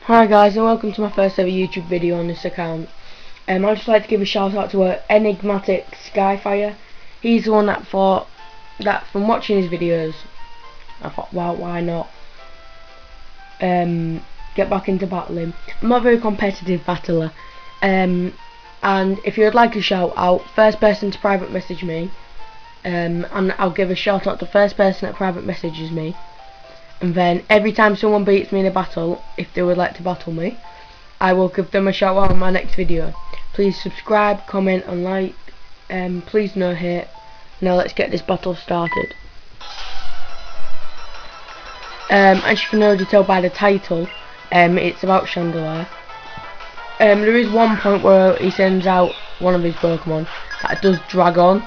Hi guys, and welcome to my first ever YouTube video on this account. I'd just like to give a shout out to enigmatic Skyfire. He's the one that thought that from watching his videos, I thought, wow, why not get back into battling. I'm not a very competitive battler, and if you would like a shout out, first person to private message me, and I'll give a shout out to first person that private messages me. And then every time someone beats me in a battle, if they would like to battle me, I will give them a shout out on my next video. Please subscribe, comment and like, please no hate. Now let's get this battle started. As you can already tell by the title, it's about chandelure. There is one point where he sends out one of his Pokemon that does drag on.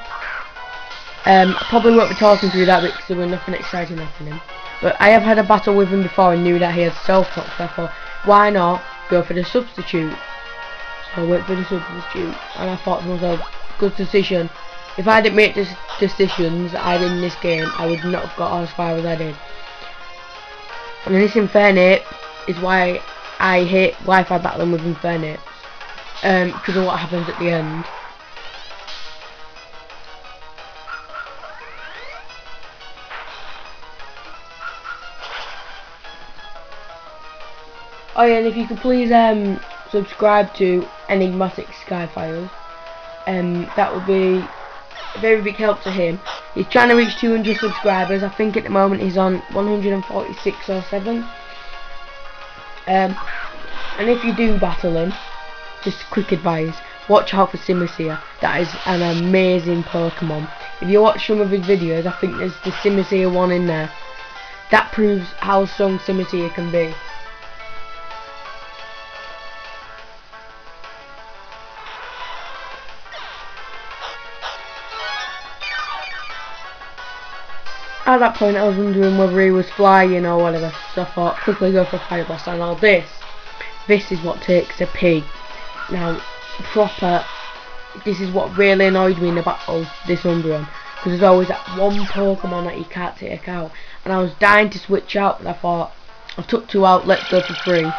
I probably won't be talking through that because there was nothing exciting happening. But I have had a battle with him before and knew that he had self-talk, so I thought, why not go for the substitute? So I went for the substitute, and I thought to myself, good decision. If I didn't make the decisions I did in this game, I would not have got as far as I did. And this Infernape is why I hate Wi-Fi battling with Infernape, because of what happens at the end. Oh yeah, and if you could please subscribe to Enigmatic Skyfires, that would be a very big help to him. He's trying to reach 200 subscribers. I think at the moment he's on 146 or 7. And if you do battle him, just quick advice, watch out for Simisear. That is an amazing Pokemon. If you watch some of his videos, I think there's the Simisear one in there. That proves how strong Simisear can be. At that point I was wondering whether he was flying or whatever, so I thought quickly go for a Fire Blast. And now this is what takes a pig. Now proper, this is what really annoyed me in the battle, this Umbreon, because there's always that one Pokemon that you can't take out, and I was dying to switch out, but I thought, I've took 2 out, let's go for 3.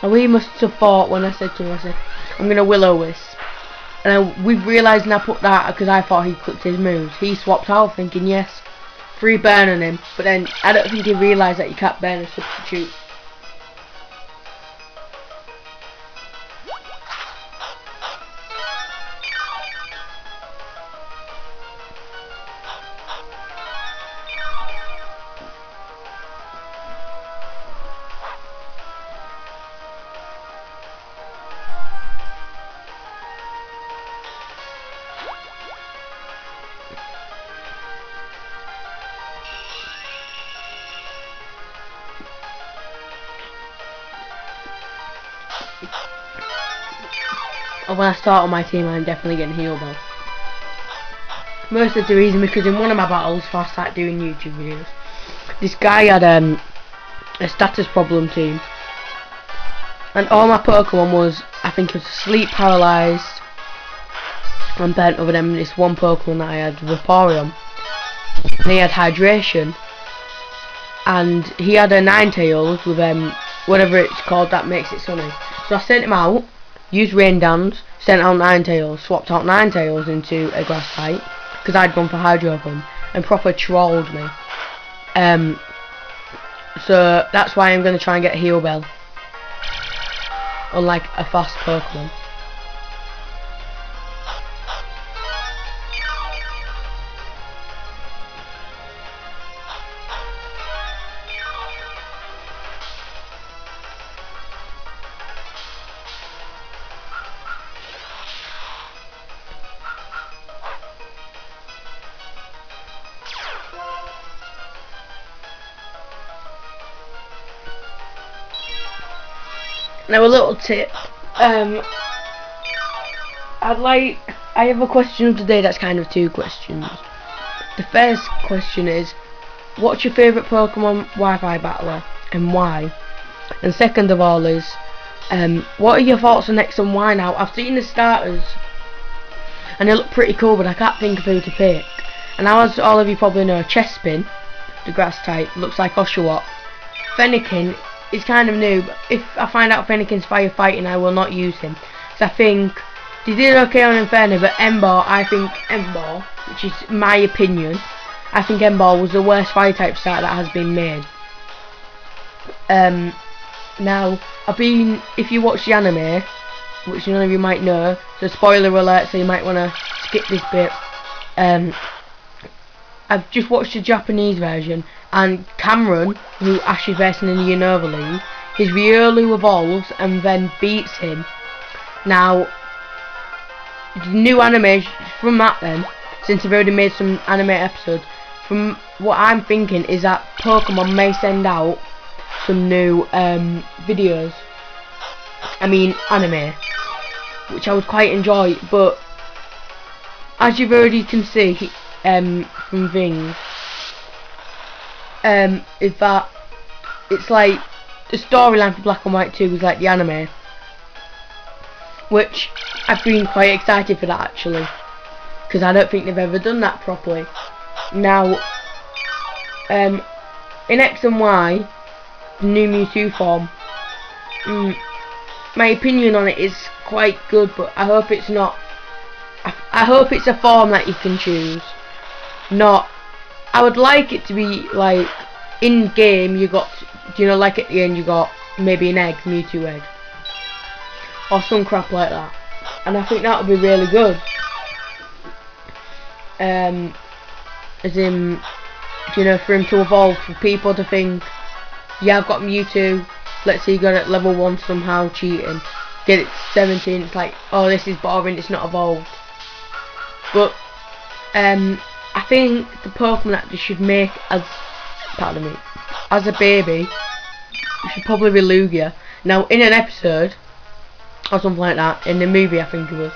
And we must have thought when I said to him, I said, I'm going to Will-O-Wisp. And we've realised, and I put that because I thought he clicked his moves. He swapped out thinking, yes, 3 burn on him. But then I don't think he realised that you can't burn a substitute. And when I start on my team, I'm definitely getting healed though. Most of the reason because in one of my battles, before I started doing YouTube videos, this guy had a status problem team, and all my Pokemon was, I think it was sleep paralysed and burnt over them. This one Pokemon that I had, Vaporeon, and he had hydration, and he had a Ninetales with whatever it's called that makes it sunny. So I sent him out, used Rain Dance, sent out Ninetales, swapped out Ninetales into a grass type because I'd gone for Hydro Pump, and proper trolled me. So that's why I'm going to try and get Heal Bell, unlike a fast Pokemon. Now a little tip, I have a question of today that's kind of 2 questions. The first question is, what's your favourite Pokemon Wi-Fi battler and why? And second of all is, What are your thoughts on X and Y now? I've seen the starters and they look pretty cool, but I can't think of who to pick. And now, as all of you probably know, Chespin, the grass type, looks like Oshawott. Fennekin is kind of new, but if I find out Fennekin's firefighting, I will not use him. So I think they did okay on Inferno, but I think Ember, which is my opinion, I think Ember was the worst fire type start that has been made. Now, if you watch the anime, which none of you might know, so spoiler alert, so you might want to skip this bit. I've just watched the Japanese version, and Cameron, who Ash is versing in the Unova League, his Riolu evolves and then beats him. Now, the new anime from that then, since I've already made some anime episodes, from what I'm thinking is that Pokemon may send out some new videos, anime, which I would quite enjoy, but as you've already can see from things, is that it's like the storyline for Black and White 2 is like the anime, which I've been quite excited for that actually, because I don't think they've ever done that properly. Now, in X and Y, the new Mewtwo form, my opinion on it is quite good, but I hope it's not. I hope it's a form that you can choose. Not. I would like it to be like in game. You got, like at the end you got maybe an egg, Mewtwo egg, or some crap like that, and I think that would be really good. As in, for him to evolve, for people to think, yeah, I've got Mewtwo, let's say you got it at level 1 somehow, cheating, get it to 17, it's like, oh, this is boring, it's not evolved. But, I think the Pokemon that they should make as a baby, should probably be Lugia. Now, in an episode, or something like that, in the movie I think it was,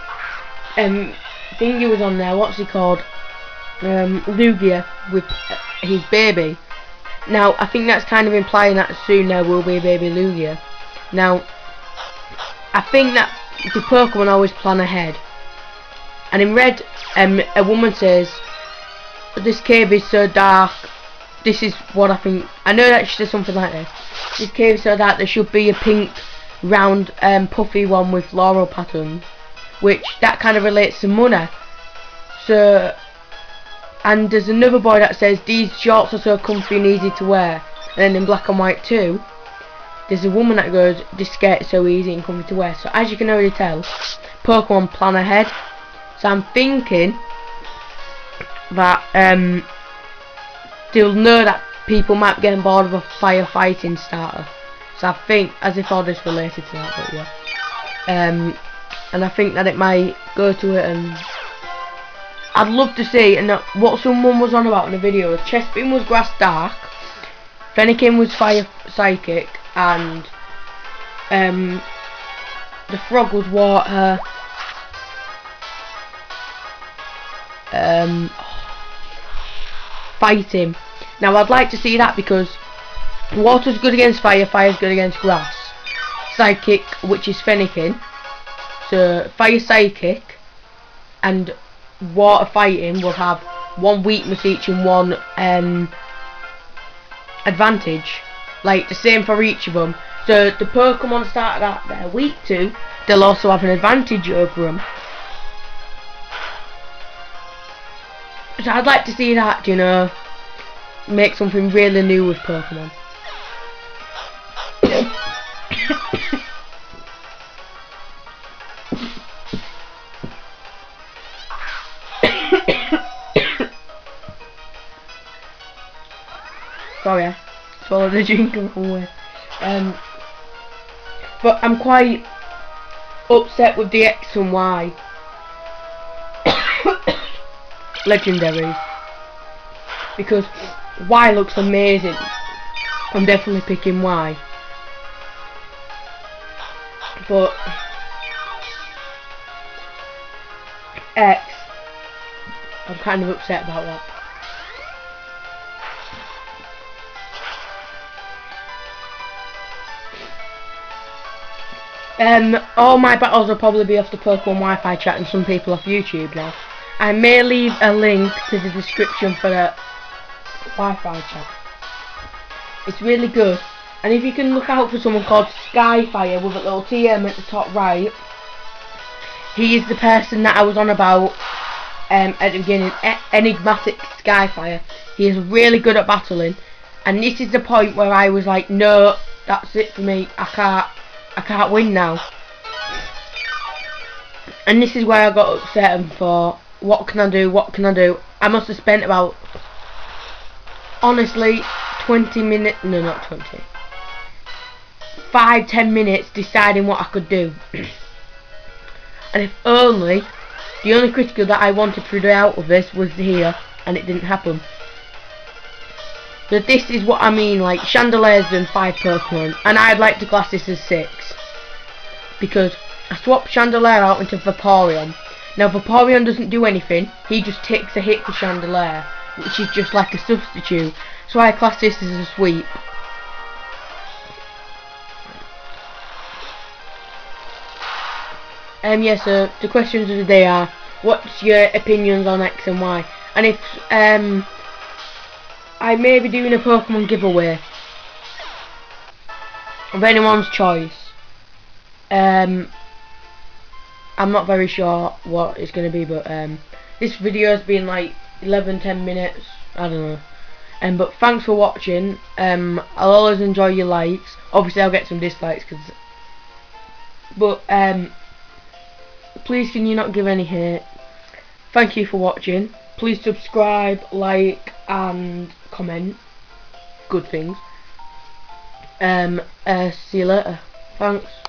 Thingy was on there, what's he called? Lugia with his baby. Now I think that's kind of implying that soon there will be a baby Lugia. Now I think that the Pokemon always plan ahead, and in Red a woman says, this cave is so dark, this is what I think, I know that she says something like this cave is so dark, there should be a pink round puffy one with floral patterns, which that kind of relates to money. So, and there's another boy that says these shorts are so comfy and easy to wear, and then in Black and White 2 there's a woman that goes, this skirt is so easy and comfy to wear. So as you can already tell, Pokemon plan ahead. So I'm thinking that they'll know that people might be getting bored of a firefighting starter. So I think, as if all this related to that, but yeah. And I think that it might go to it, and I'd love to see, and what someone was on about in the video, Chespin was grass dark, Fennekin was fire psychic, and the frog was water, fighting. Now I'd like to see that, because water's good against fire, fire's good against grass. Psychic, which is Fennekin, so fire psychic and water fighting will have one weakness each and one advantage, like the same for each of them. So the Pokemon started out they're weak to, they'll also have an advantage over them. So I'd like to see that, make something really new with Pokemon. Sorry, I swallowed a drink the wrong way. But I'm quite upset with the X and Y legendaries, because Y looks amazing. I'm definitely picking Y. But X, I'm kind of upset about that. All my battles will probably be off the Pokemon Wi-Fi chat and some people off YouTube now. I may leave a link to the description for the Wi-Fi chat. It's really good. And if you can look out for someone called Skyfire with a little TM at the top right, he is the person that I was on about at the beginning, Enigmatic Skyfire. He is really good at battling, and this is the point where I was like, no, that's it for me. I can't win now. And this is where I got upset and thought, what can I do? What can I do? I must have spent about, honestly, 20 minutes. No, not 20. 5-10 minutes deciding what I could do. And if only, the only critical that I wanted to do out of this was here, and it didn't happen. But this is what I mean, like, Chandelure's done 5 Pokemon, and I'd like to class this as 6. Because I swapped Chandelure out into Vaporeon. Now Vaporeon doesn't do anything, he just takes a hit for Chandelure, which is just like a substitute. So I class this as a sweep. Yeah, so the questions of the day are, what's your opinions on X and Y? And if I may be doing a Pokemon giveaway of anyone's choice. I'm not very sure what it's going to be, but this video has been like 11-10 minutes, I don't know. But thanks for watching. I'll always enjoy your likes. Obviously I'll get some dislikes, but please can you not give any hate. Thank you for watching. Please subscribe, like and comment good things. See you later. Thanks.